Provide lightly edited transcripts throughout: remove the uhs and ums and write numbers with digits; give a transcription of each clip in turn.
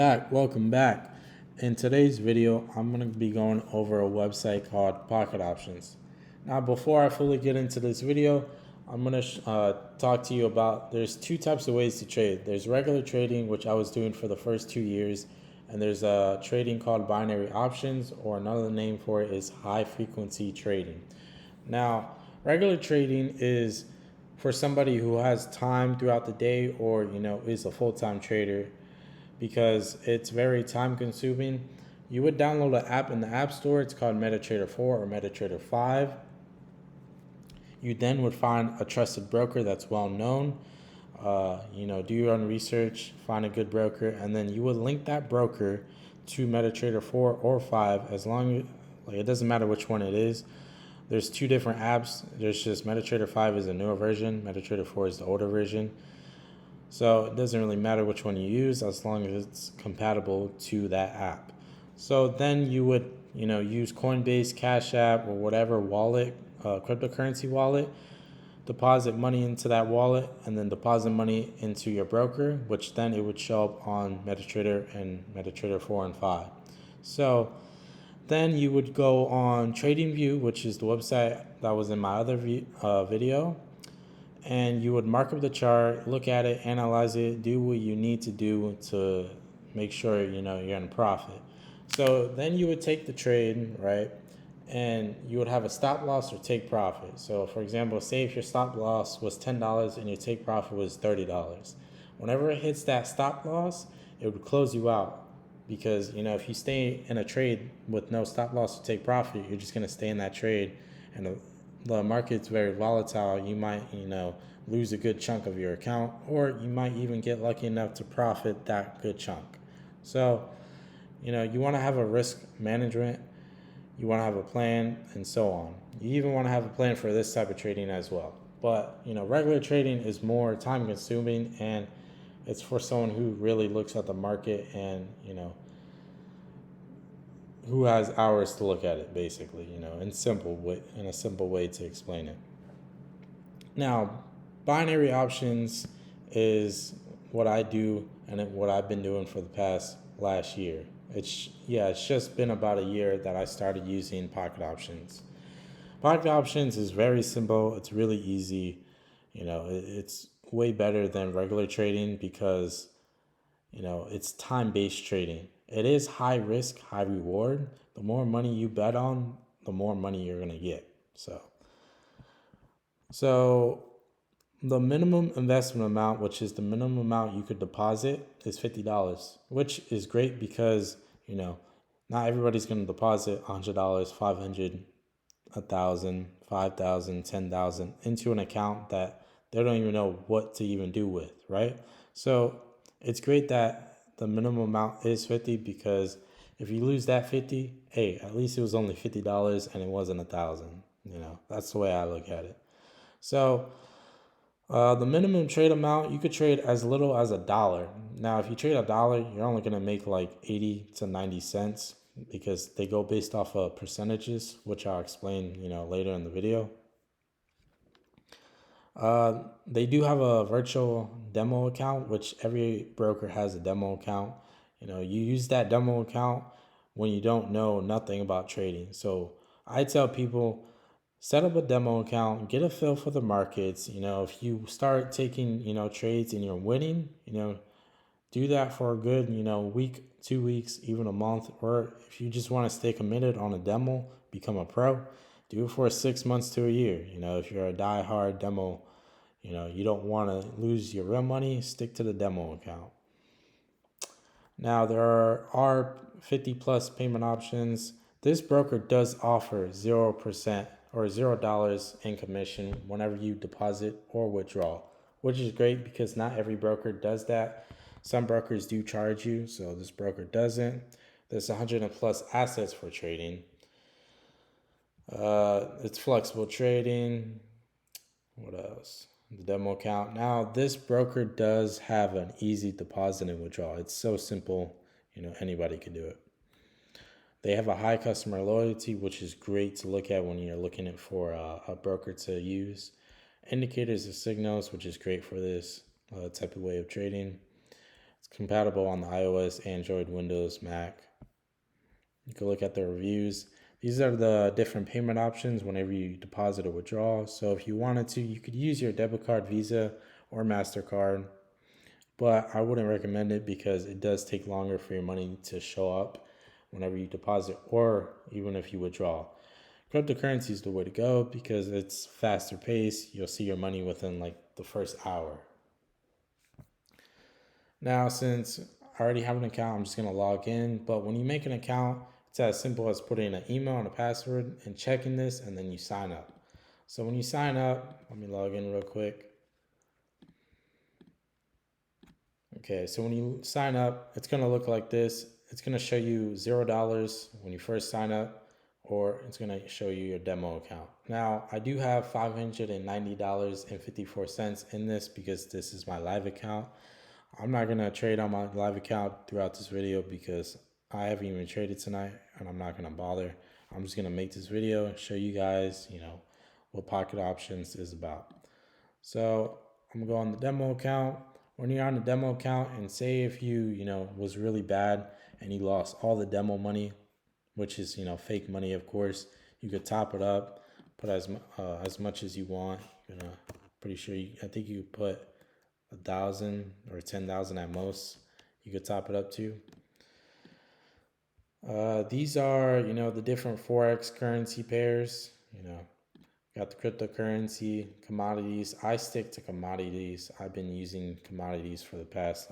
Welcome back. In today's video, I'm going to be going over a website called Pocket Options. Now, before I fully get into this video, I'm going to talk to you about there's two types of ways to trade. There's regular trading, which I was doing for the first 2 years, and there's a trading called binary options, or another name for it is high frequency trading. Now, regular trading is for somebody who has time throughout the day or, is a full-time trader because it's very time consuming. You would download an app in the App Store. It's called MetaTrader 4 or MetaTrader 5. You then would find a trusted broker that's well known. Do your own research, find a good broker, and then you would link that broker to MetaTrader 4 or 5 as long as, it doesn't matter which one it is. There's two different apps. There's just MetaTrader 5 is a newer version, MetaTrader 4 is the older version. So it doesn't really matter which one you use as long as it's compatible to that app. So then you would, use Coinbase, Cash App, or whatever wallet, cryptocurrency wallet, deposit money into that wallet, and then deposit money into your broker, which then it would show up on MetaTrader and MetaTrader 4 and 5. So then you would go on TradingView, which is the website that was in my other video, and you would mark up the chart, look at it, analyze it, do what you need to do to make sure you're in profit. So then you would take the trade, right? And you would have a stop loss or take profit. So for example, say if your stop loss was $10 and your take profit was $30. Whenever it hits that stop loss, it would close you out. Because if you stay in a trade with no stop loss or take profit, you're just going to stay in that trade, and the market's very volatile. You might lose a good chunk of your account, or you might even get lucky enough to profit that good chunk. So you want to have a risk management, you want to have a plan, and so on. You even want to have a plan for this type of trading as well. But regular trading is more time consuming, and it's for someone who really looks at the market and who has hours to look at it, basically, in a simple way to explain it. Now, binary options is what I do and what I've been doing for the last year. It's just been about a year that I started using Pocket Options. Pocket Options is very simple. It's really easy. It's way better than regular trading because it's time-based trading. It is high risk, high reward. The more money you bet on, the more money you're going to get. So the minimum investment amount, which is the minimum amount you could deposit, is $50, which is great because not everybody's going to deposit $100, $500, $1,000, $5,000, $10,000 into an account that they don't even know what to even do with, right? So it's great that the minimum amount is 50 because if you lose that 50, hey, at least it was only $50 and it wasn't 1,000. That's the way I look at it. So the minimum trade amount, you could trade as little as $1. Now, if you trade $1, you're only going to make like 80 to 90 cents because they go based off of percentages, which I'll explain, later in the video. They do have a virtual demo account, which every broker has a demo account. You use that demo account when you don't know nothing about trading. So I tell people, set up a demo account, get a feel for the markets. If you start taking, trades and you're winning, do that for a good, week, 2 weeks, even a month. Or if you just want to stay committed on a demo, become a pro, do it for 6 months to a year. If you're a die-hard demo, you don't want to lose your real money, stick to the demo account. Now, there are 50 plus payment options. This broker does offer 0% or $0 in commission whenever you deposit or withdraw, which is great because not every broker does that. Some brokers do charge you, so this broker doesn't. There's 100 plus assets for trading. It's flexible trading. What else? The demo account. Now, this broker does have an easy deposit and withdrawal. It's so simple, anybody can do it. They have a high customer loyalty, which is great to look at when you're looking for a broker to use. Indicators of signals, which is great for this type of way of trading. It's compatible on the iOS, Android, Windows, Mac. You can look at the reviews. These are the different payment options whenever you deposit or withdraw. So if you wanted to, you could use your debit card, Visa, or MasterCard. But I wouldn't recommend it because it does take longer for your money to show up whenever you deposit or even if you withdraw. Cryptocurrency is the way to go because it's faster paced. You'll see your money within like the first hour. Now, since I already have an account, I'm just going to log in. But when you make an account, it's as simple as putting an email and a password and checking this, and then you sign up. So when you sign up, let me log in real quick. Okay, so when you sign up, it's going to look like this. It's going to show you $0 when you first sign up, or it's going to show you your demo account. Now, I do have $590.54 in this because this is my live account. I'm not going to trade on my live account throughout this video because I haven't even traded tonight and I'm not going to bother. I'm just going to make this video and show you guys, what Pocket Options is about. So I'm going to go on the demo account. When you're on the demo account and say if you, was really bad and you lost all the demo money, which is, fake money, of course, you could top it up, put as much as you want. Pretty sure I think you put 1,000 or 10,000 at most. You could top it up to. These are, the different Forex currency pairs. Got the cryptocurrency, commodities. I stick to commodities. I've been using commodities for the past,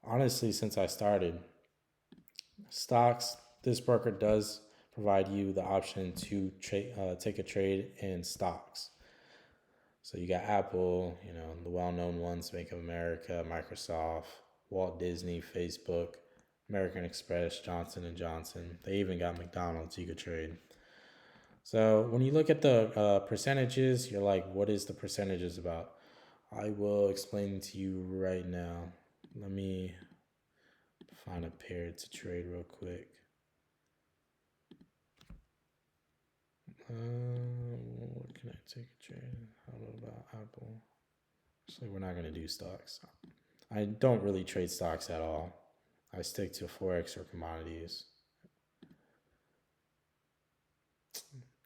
honestly, since I started. Stocks, this broker does provide you the option to take a trade in stocks. So you got Apple, the well-known ones, Bank of America, Microsoft, Walt Disney, Facebook, American Express, Johnson & Johnson. They even got McDonald's you could trade. So when you look at the percentages, you're like, what is the percentages about? I will explain to you right now. Let me find a pair to trade real quick. What can I take a trade? How about Apple? Actually, we're not going to do stocks. I don't really trade stocks at all. I stick to Forex or commodities.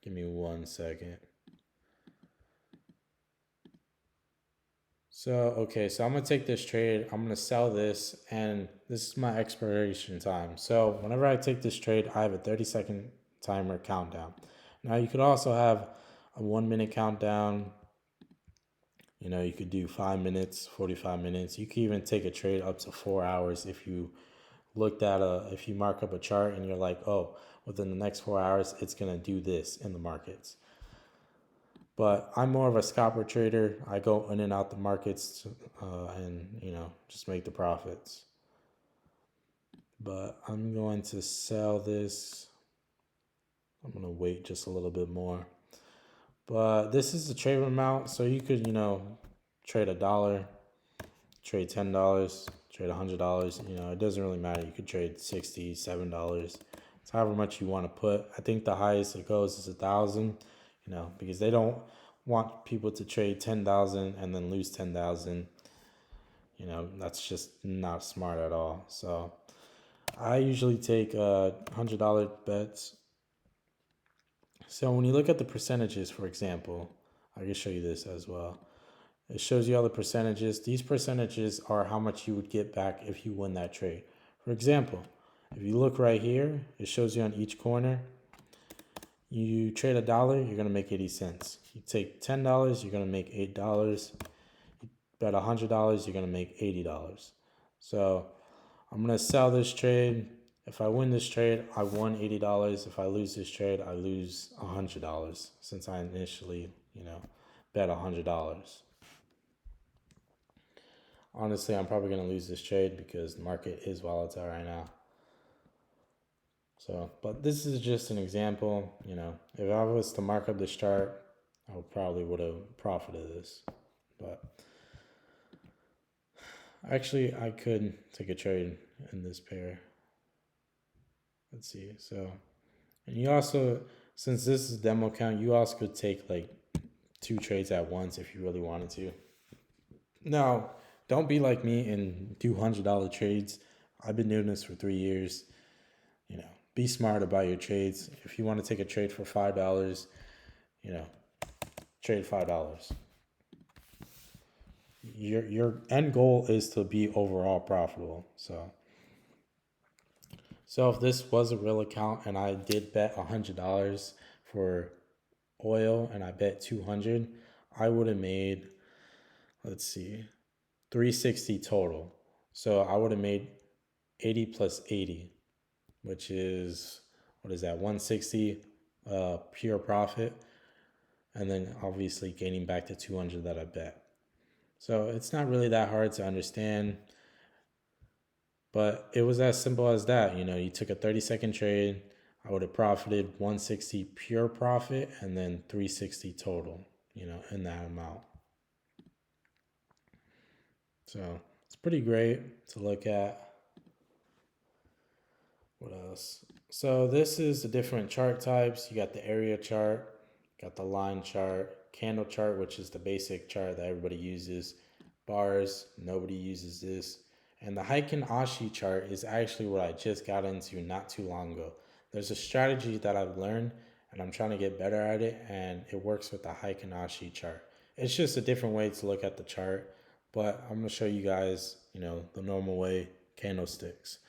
Give me 1 second. So I'm going to take this trade. I'm going to sell this, and this is my expiration time. So whenever I take this trade, I have a 30-second timer countdown. Now, you could also have a 1-minute countdown. You could do 5 minutes, 45 minutes. You could even take a trade up to 4 hours if you if you mark up a chart and you're like, oh, within the next 4 hours, it's going to do this in the markets. But I'm more of a scalper trader. I go in and out the markets and, just make the profits. But I'm going to sell this. I'm going to wait just a little bit more. But this is the trade amount. So you could, trade $1, trade $10, trade $100. It doesn't really matter. You could trade $60, $7. It's however much you want to put. I think the highest it goes is 1,000. Because they don't want people to trade 10,000 and then lose 10,000. That's just not smart at all. So I usually take $100 bets. So when you look at the percentages, for example, I can show you this as well. It shows you all the percentages. These percentages are how much you would get back if you win that trade. For example, if you look right here, it shows you on each corner. You trade $1, you're going to make 80 cents. You take $10, you're going to make $8. You bet $100, you're going to make $80. So I'm going to sell this trade. If I win this trade, I won $80. If I lose this trade, I lose $100 since I initially, bet $100. Honestly, I'm probably going to lose this trade because the market is volatile right now. So, but this is just an example. If I was to mark up this chart, I probably would have profited this. But actually, I could take a trade in this pair. Let's see. So, and you also, since this is demo account, you also could take 2 trades at once if you really wanted to. Now, don't be like me and do $100 trades. I've been doing this for 3 years. Be smart about your trades. If you want to take a trade for $5, trade $5. Your end goal is to be overall profitable. So if this was a real account and I did bet $100 for oil and I bet 200, I would have made, let's see, 360 total. So I would have made 80 plus 80, which is, what is that, 160 pure profit, and then obviously gaining back the 200 that I bet. So it's not really that hard to understand, but it was as simple as that. You took a 30-second trade, I would have profited 160 pure profit and then 360 total, in that amount. So it's pretty great to look at. What else? So this is the different chart types. You got the area chart, got the line chart, candle chart, which is the basic chart that everybody uses. Bars, nobody uses this. And the Heikin Ashi chart is actually what I just got into not too long ago. There's a strategy that I've learned and I'm trying to get better at it, and it works with the Heikin Ashi chart. It's just a different way to look at the chart, but I'm going to show you guys, the normal way, candlesticks.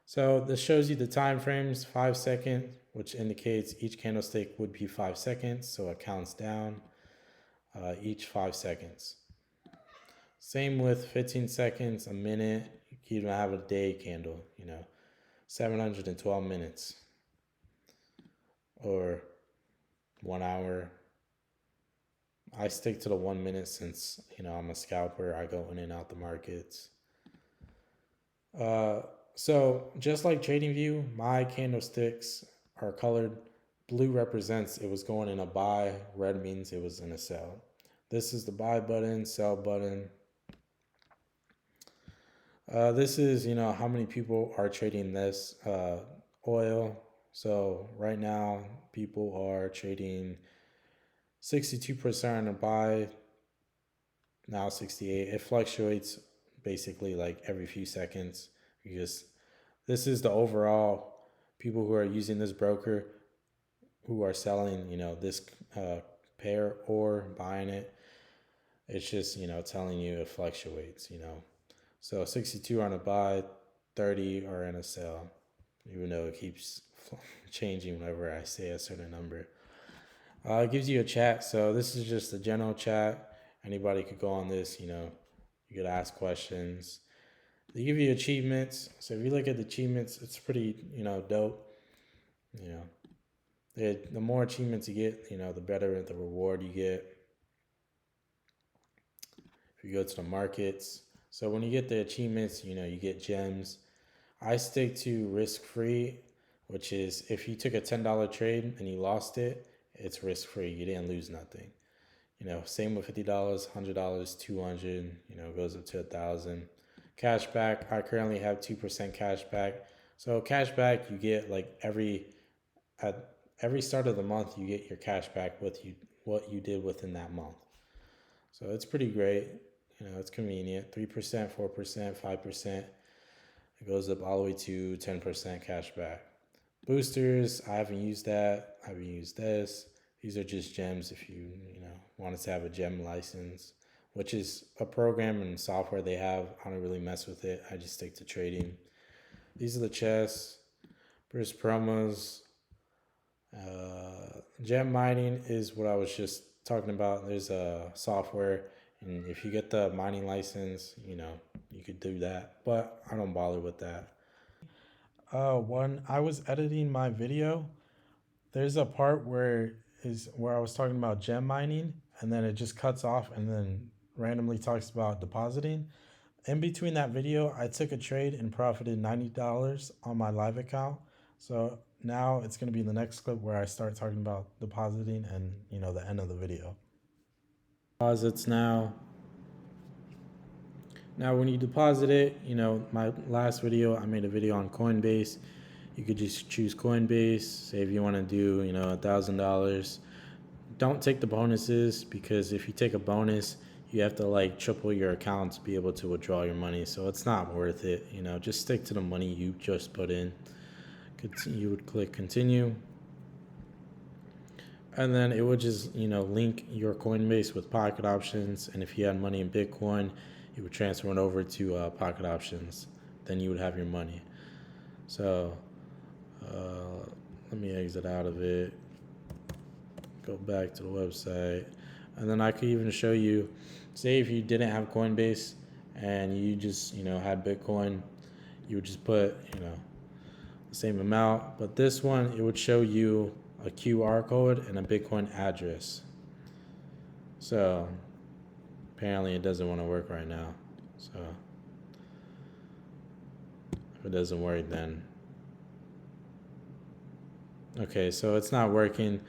So this shows you the time frames, 5 seconds, which indicates each candlestick would be 5 seconds. So it counts down each 5 seconds. Same with 15 seconds, a minute. You can even have a day candle, 712 minutes or 1 hour. I stick to the 1 minute since, I'm a scalper. I go in and out the markets. So just like TradingView, my candlesticks are colored. Blue represents it was going in a buy. Red means it was in a sell. This is the buy button, sell button. This is, how many people are trading this oil. So right now, people are trading 62% on a buy, now 68. It fluctuates basically like every few seconds, because this is the overall people who are using this broker who are selling, this pair or buying it. It's just, telling you it fluctuates, So 62 on a buy, 30 are in a sell, even though it keeps changing whenever I say a certain number. It gives you a chat. So this is just a general chat. Anybody could go on this, you could ask questions. They give you achievements. So if you look at the achievements, it's pretty, dope. The more achievements you get, the better the reward you get. If you go to the markets, so when you get the achievements, you get gems. I stick to risk-free, which is if you took a $10 trade and you lost it, it's risk-free. You didn't lose nothing. Same with $50, $100, $200, goes up to $1,000. Cashback, I currently have 2% cashback. So cashback, you get like at every start of the month, you get your cashback with what you did within that month. So it's pretty great. It's convenient. 3%, 4%, 5%. It goes up all the way to 10% cashback. Boosters, I haven't used that. I haven't used this. These are just gems if you, wanted to have a gem license, which is a program and software they have. I don't really mess with it. I just stick to trading. These are the chests. Burst promos. Gem mining is what I was just talking about. There's a software, and if you get the mining license, you could do that, but I don't bother with that. When I was editing my video, there's a part where I was talking about gem mining, and then it just cuts off and then randomly talks about depositing. In between that video, I took a trade and profited $90 on my live account. So now it's going to be the next clip where I start talking about depositing and, the end of the video. Deposits now. Now, when you deposit it, my last video, I made a video on Coinbase. You could just choose Coinbase. Say if you want to do, $1,000. Don't take the bonuses, because if you take a bonus, you have to like triple your account to be able to withdraw your money. So it's not worth it. Just stick to the money you just put in. You would click continue. And then it would just, link your Coinbase with Pocket Options. And if you had money in Bitcoin, you would transfer it over to Pocket Options. Then you would have your money. So let me exit out of it. Go back to the website. And then I could even show you, say if you didn't have Coinbase and you just, had Bitcoin, you would just put, the same amount. But this one, it would show you a QR code and a Bitcoin address. So apparently it doesn't want to work right now. So if it doesn't work, then okay, so it's not working.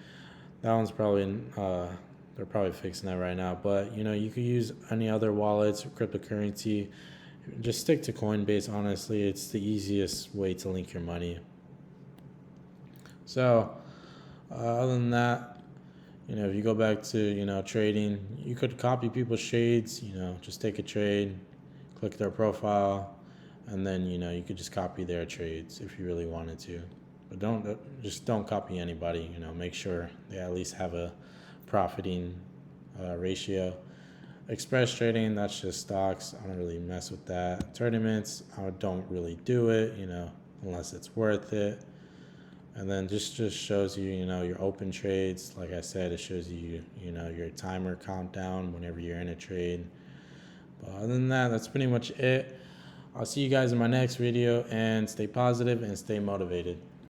That one's probably they're probably fixing that right now. But you could use any other wallets or cryptocurrency. Just stick to Coinbase. Honestly, it's the easiest way to link your money. So other than that, if you go back to trading, you could copy people's trades. Just take a trade, click their profile, and then you could just copy their trades if you really wanted to. But don't copy anybody. Make sure they at least have a profiting ratio. Express trading, that's just stocks. I don't really mess with that. Tournaments, I don't really do it, unless it's worth it. And then just shows you, your open trades. Like I said, it shows you, your timer countdown whenever you're in a trade. But other than that, that's pretty much it. I'll see you guys in my next video, and stay positive and stay motivated.